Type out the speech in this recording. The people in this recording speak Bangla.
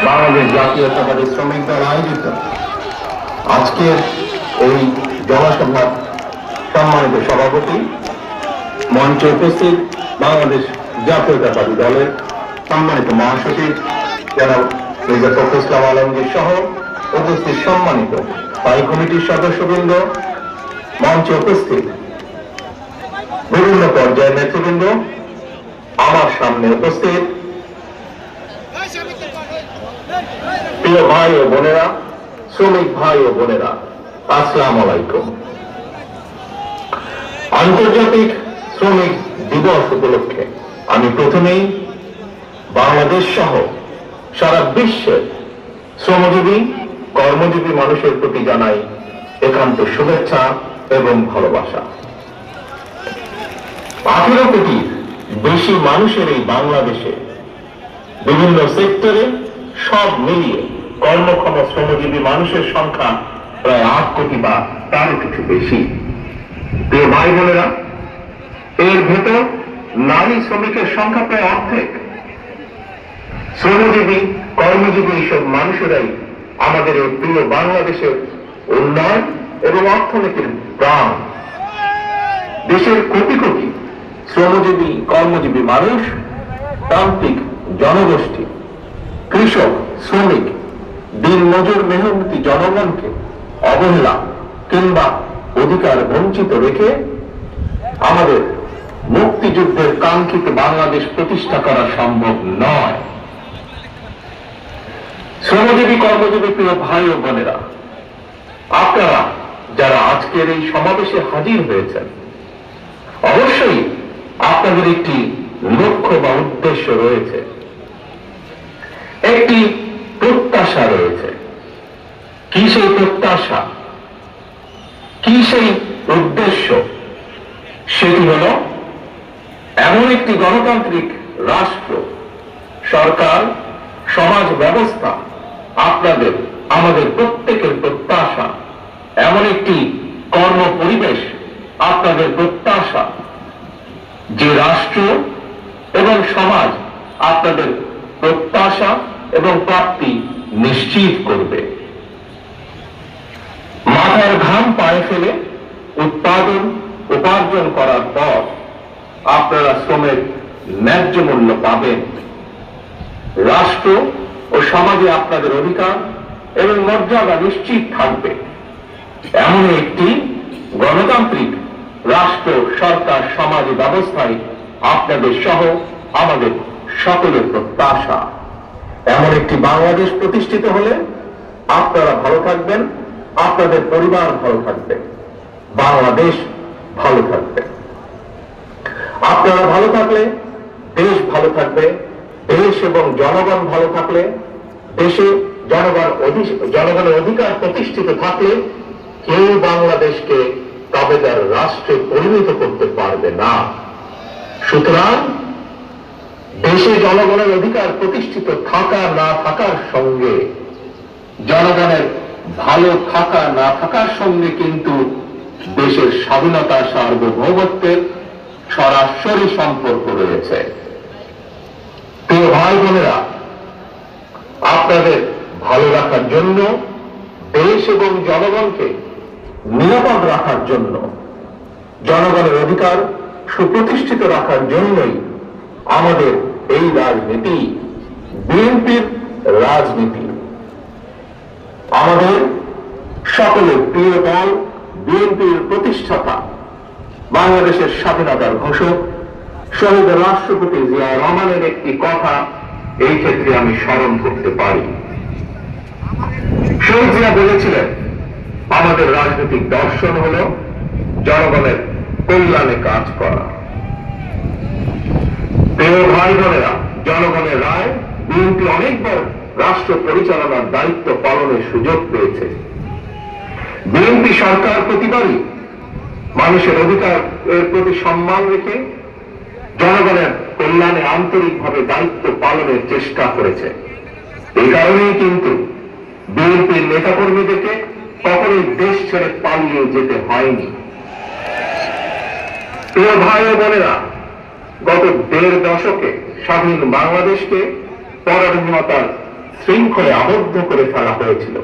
বাংলাদেশ জাতীয়তাবাদী শ্রমিক দল আয়োজিত আজকের এই জনসভার সম্মানিত সভাপতি, মঞ্চে উপস্থিত বাংলাদেশ জাতীয়তাবাদী দলের সম্মানিত মহাসচিব জনাব মির্জা ফখরুল ইসলাম আলমগীর সহ উপস্থিত সম্মানিত স্থায়ী কমিটির সদস্যবৃন্দ, মঞ্চে উপস্থিত বিভিন্ন পর্যায়ের নেতৃবৃন্দ, আমার সামনে উপস্থিত প্রিয় ভাই ও বোনেরা, শ্রমিক ভাই ও বোনেরা, আসসালামু আলাইকুম। আন্তর্জাতিক শ্রমিক দিবস উপলক্ষে আমি প্রথমেই বাংলাদেশ সহ সারা বিশ্বের শ্রমজীবী কর্মজীবী মানুষের প্রতি জানাই একান্ত শুভেচ্ছা এবং ভালোবাসা। 18 কোটির বেশি মানুষের এই বাংলাদেশে বিভিন্ন সেক্টরে সব মিলিয়ে কর্মক্ষম শ্রমজীবী মানুষের সংখ্যা প্রায় 8 কোটি বা তারও কিছু বেশি। প্রিয় ভাই বোনেরা, এর ভেতর নারী শ্রমিকের সংখ্যা প্রায় অর্ধেক। শ্রমজীবী কর্মজীবী এইসব মানুষেরাই আমাদের এই প্রিয় বাংলাদেশের উন্নয়ন এবং অর্থনীতির প্রাণ। দেশের কোটি কোটি শ্রমজীবী কর্মজীবী মানুষ, তান্ত্রিক জনগোষ্ঠী, কৃষক, শ্রমিক, দিনমজুর মেহনতি জনগণকে অবহেলা কিংবা অধিকার বঞ্চিত রেখে আমাদের মুক্তিযুদ্ধের কাঙ্ক্ষিত বাংলাদেশ প্রতিষ্ঠা করা সম্ভব নয়। শ্রমজীবী কর্মজীবী প্রিয় ভাই ও বোনেরা, আপনারা যারা আজকের এই সমাবেশে হাজির হয়েছেন, অবশ্যই আপনাদের একটি লক্ষ্য বা উদ্দেশ্য রয়েছে, একটি প্রত্যাশা রয়েছে। কি সেই প্রত্যাশা, কি সেই উদ্দেশ্য? সেটি হল এমন একটি গণতান্ত্রিক রাষ্ট্র, সরকার, সমাজ ব্যবস্থা, আপনাদের আমাদের প্রত্যেকের প্রত্যাশা, এমন একটি কর্ম পরিবেশ আপনাদের প্রত্যাশা, যে রাষ্ট্র এবং সমাজ আপনাদের প্রত্যাশা এবং প্রাপ্তি নিশ্চিত করবে। মাথার ঘাম পায়ে ফেলে উৎপাদন উপার্জন করার পর আপনারা শ্রমের ন্যায্য মূল্য পাবেন। রাষ্ট্র ও সমাজে আপনাদের অধিকার এবং মর্যাদা নিশ্চিত থাকবে। এমন একটি গণতান্ত্রিক রাষ্ট্র, সরকার, সমাজ ব্যবস্থায় আপনাদের সহ আমাদের সকলের প্রত্যাশা। এমন একটি বাংলাদেশ প্রতিষ্ঠিত হলে আপনারা ভালো থাকবেন, আপনাদের পরিবার ভালো থাকবে, বাংলাদেশ ভালো থাকবে। আপনারা ভালো থাকলে দেশ ভালো থাকবে। দেশ এবং জনগণ ভালো থাকলে, দেশে জনগণের অধিকার প্রতিষ্ঠিত থাকলে কেউ বাংলাদেশকে দাবেদার রাষ্ট্রে পরিণত করতে পারবে না। সুতরাং দেশে জনগণের অধিকার প্রতিষ্ঠিত থাকা না থাকার সঙ্গে, জনগণের ভালো থাকা না থাকার সঙ্গে কিন্তু দেশের স্বাধীনতা, সার্বভৌমত্বের সরাসরি সম্পর্ক রয়েছে। প্রিয় ভাই বোনেরা, আপনাদের ভালো রাখার জন্য, দেশ এবং জনগণকে নিরাপদ রাখার জন্য, জনগণের অধিকার সুপ্রতিষ্ঠিত রাখার জন্যই আমাদের এই রাজনীতি, বিএনপির রাজনীতি। আমাদের সকলের প্রিয় দল বিএনপির প্রতিষ্ঠাতা, বাংলাদেশের স্বাধীনতার ঘোষক শহীদ রাষ্ট্রপতি জিয়া রহমানের একটি কথা এই ক্ষেত্রে আমি স্মরণ করতে পারি। শহীদ জিয়া বলেছিলেন, আমাদের রাজনৈতিক দর্শন হল জনগণের কল্যাণে কাজ করা। প্রিয় ভাই বোনেরা, জনগণের রায় বিএনপি অনেকবার রাষ্ট্র পরিচালনার দায়িত্ব পালনের সুযোগ পেয়েছে। বিএনপি সরকার প্রতিবারই মানুষের অধিকার এর প্রতি সম্মান রেখে জনগণের কল্যাণে আন্তরিকভাবে দায়িত্ব পালনের চেষ্টা করেছে। এই কারণেই কিন্তু বিএনপির নেতাকর্মীদেরকে কখনোই দেশ ছেড়ে পালিয়ে যেতে হয়নি। প্রিয় ভাই ও বোনেরা, গত 1.5 দশকে স্বাধীন বাংলাদেশকে পরাধীনতার শৃঙ্খলে আবদ্ধ করে ফেলা হয়েছিল।